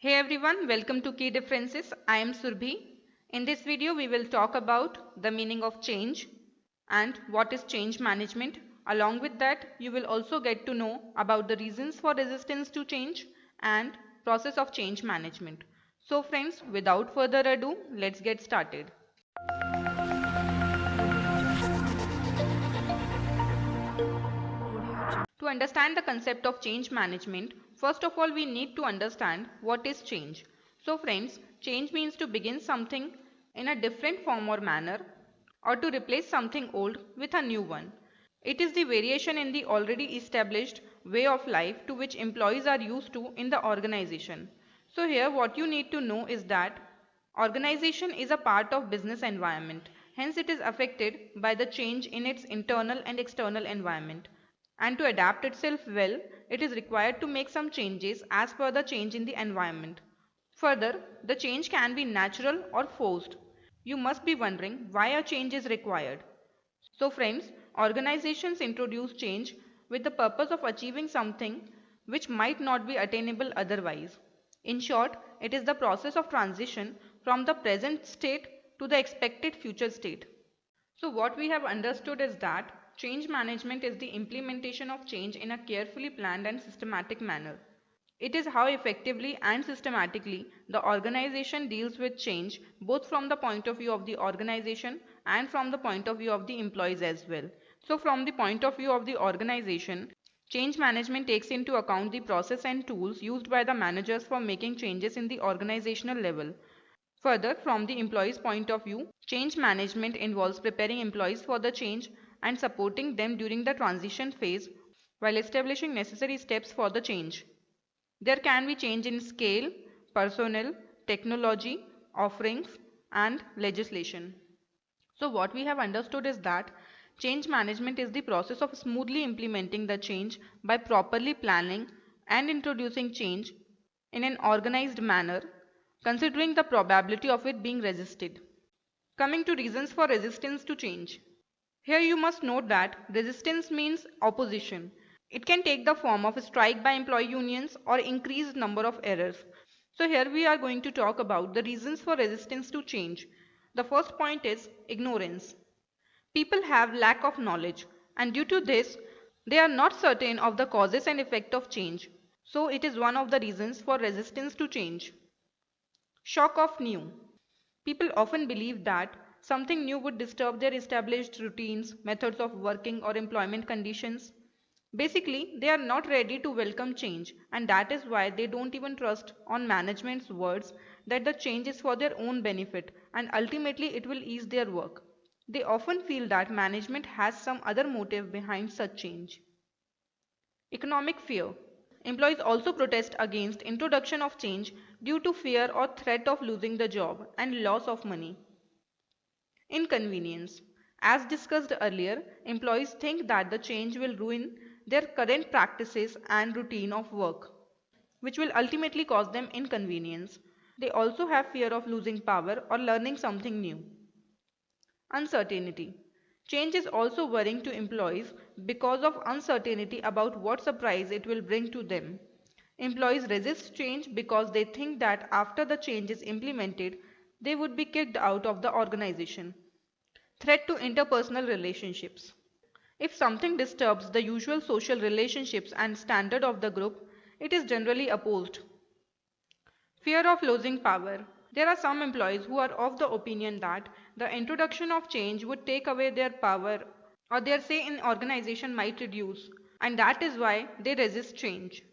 Hey everyone, welcome to Key Differences. I am Surbhi. In this video, we will talk about the meaning of change and what is change management. Along with that, you will also get to know about the reasons for resistance to change and process of change management. So friends, without further ado, let's get started. To understand the concept of change management, first of all we need to understand what is change. So friends, change means to begin something in a different form or manner or to replace something old with a new one. It is the variation in the already established way of life to which employees are used to in the organization. So here what you need to know is that organization is a part of business environment. Hence it is affected by the change in its internal and external environment. And to adapt itself well, it is required to make some changes as per the change in the environment. Further, the change can be natural or forced. You must be wondering why a change is required. So friends, organizations introduce change with the purpose of achieving something which might not be attainable otherwise. In short, it is the process of transition from the present state to the expected future state. So what we have understood is that change management is the implementation of change in a carefully planned and systematic manner. It is how effectively and systematically the organization deals with change both from the point of view of the organization and from the point of view of the employees as well. So from the point of view of the organization, change management takes into account the process and tools used by the managers for making changes in the organizational level. Further, from the employee's point of view, change management involves preparing employees for the change and supporting them during the transition phase while establishing necessary steps for the change. There can be change in scale, personnel, technology, offerings, and legislation. So what we have understood is that change management is the process of smoothly implementing the change by properly planning and introducing change in an organized manner, considering the probability of it being resisted. Coming to reasons for resistance to change. Here you must note that resistance means opposition. It can take the form of a strike by employee unions or increased number of errors. So here we are going to talk about the reasons for resistance to change. The first point is ignorance. People have lack of knowledge and due to this they are not certain of the causes and effect of change. So it is one of the reasons for resistance to change. Shock of new. People often believe that something new would disturb their established routines, methods of working, or employment conditions. Basically, they are not ready to welcome change, and that is why they don't even trust on management's words that the change is for their own benefit and ultimately it will ease their work. They often feel that management has some other motive behind such change. Economic fear. Employees also protest against introduction of change due to fear or threat of losing the job and loss of money. Inconvenience. As discussed earlier, employees think that the change will ruin their current practices and routine of work, which will ultimately cause them inconvenience. They also have fear of losing power or learning something new. Uncertainty. Change is also worrying to employees because of uncertainty about what surprise it will bring to them. Employees resist change because they think that after the change is implemented, they would be kicked out of the organization. Threat to interpersonal relationships. If something disturbs the usual social relationships and standard of the group, it is generally opposed. Fear of losing power. There are some employees who are of the opinion that the introduction of change would take away their power or their say in organization might reduce, and that is why they resist change.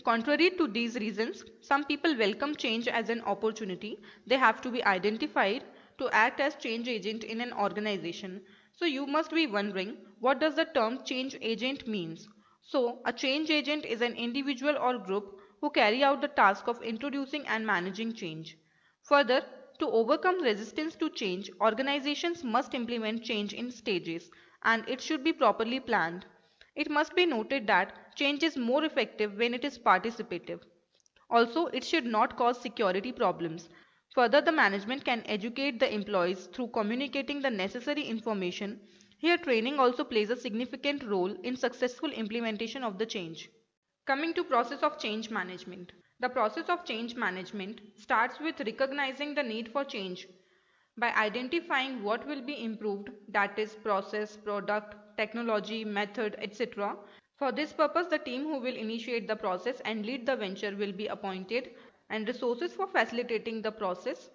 Contrary to these reasons, some people welcome change as an opportunity. They have to be identified to act as change agent in an organization. So you must be wondering, what does the term change agent means? So a change agent is an individual or group who carry out the task of introducing and managing change. Further, to overcome resistance to change, organizations must implement change in stages and it should be properly planned. It must be noted that change is more effective when it is participative. Also, it should not cause security problems. Further, the management can educate the employees through communicating the necessary information. Here, training also plays a significant role in successful implementation of the change. Coming to process of change management. The process of change management starts with recognizing the need for change by identifying what will be improved, that is process, product, technology, method, etc. For this purpose, the team who will initiate the process and lead the venture will be appointed, and resources for facilitating the process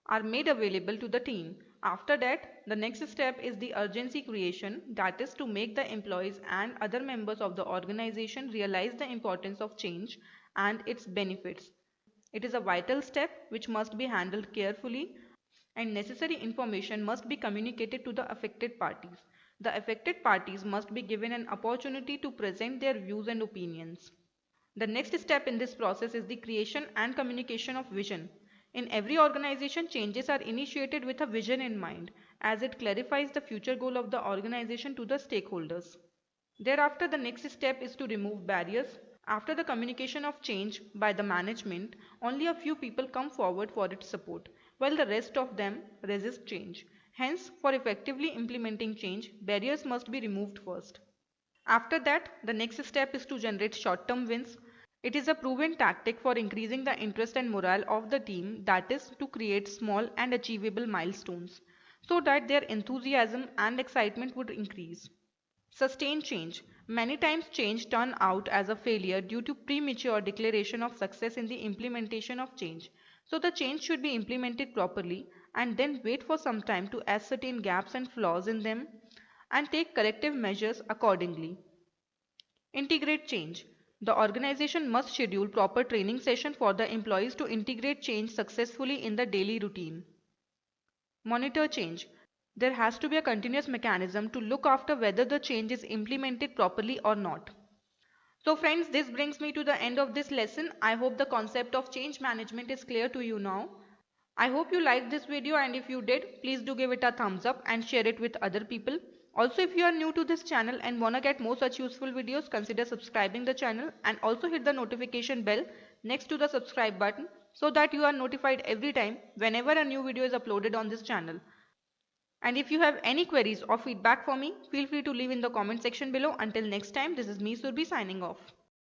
are made available to the team. After that, the next step is the urgency creation, that is to make the employees and other members of the organization realize the importance of change and its benefits. It is a vital step which must be handled carefully, and necessary information must be communicated to the affected parties. The affected parties must be given an opportunity to present their views and opinions. The next step in this process is the creation and communication of vision. In every organization, changes are initiated with a vision in mind, as it clarifies the future goal of the organization to the stakeholders. Thereafter, the next step is to remove barriers. After the communication of change by the management, only a few people come forward for its support, while the rest of them resist change. Hence, for effectively implementing change, barriers must be removed first. After that, the next step is to generate short-term wins. It is a proven tactic for increasing the interest and morale of the team, that is to create small and achievable milestones so that their enthusiasm and excitement would increase. Sustained change. Many times change turn out as a failure due to premature declaration of success in the implementation of change. So the change should be implemented properly and then wait for some time to ascertain gaps and flaws in them and take corrective measures accordingly. Integrate change. The organization must schedule proper training session for the employees to integrate change successfully in the daily routine. Monitor change. There has to be a continuous mechanism to look after whether the change is implemented properly or not. So friends, this brings me to the end of this lesson. I hope the concept of change management is clear to you now. I hope you liked this video, and if you did, please do give it a thumbs up and share it with other people. Also, if you are new to this channel and wanna get more such useful videos, consider subscribing the channel and also hit the notification bell next to the subscribe button so that you are notified every time whenever a new video is uploaded on this channel. And if you have any queries or feedback for me, feel free to leave in the comment section below. Until next time, this is me Surbi signing off.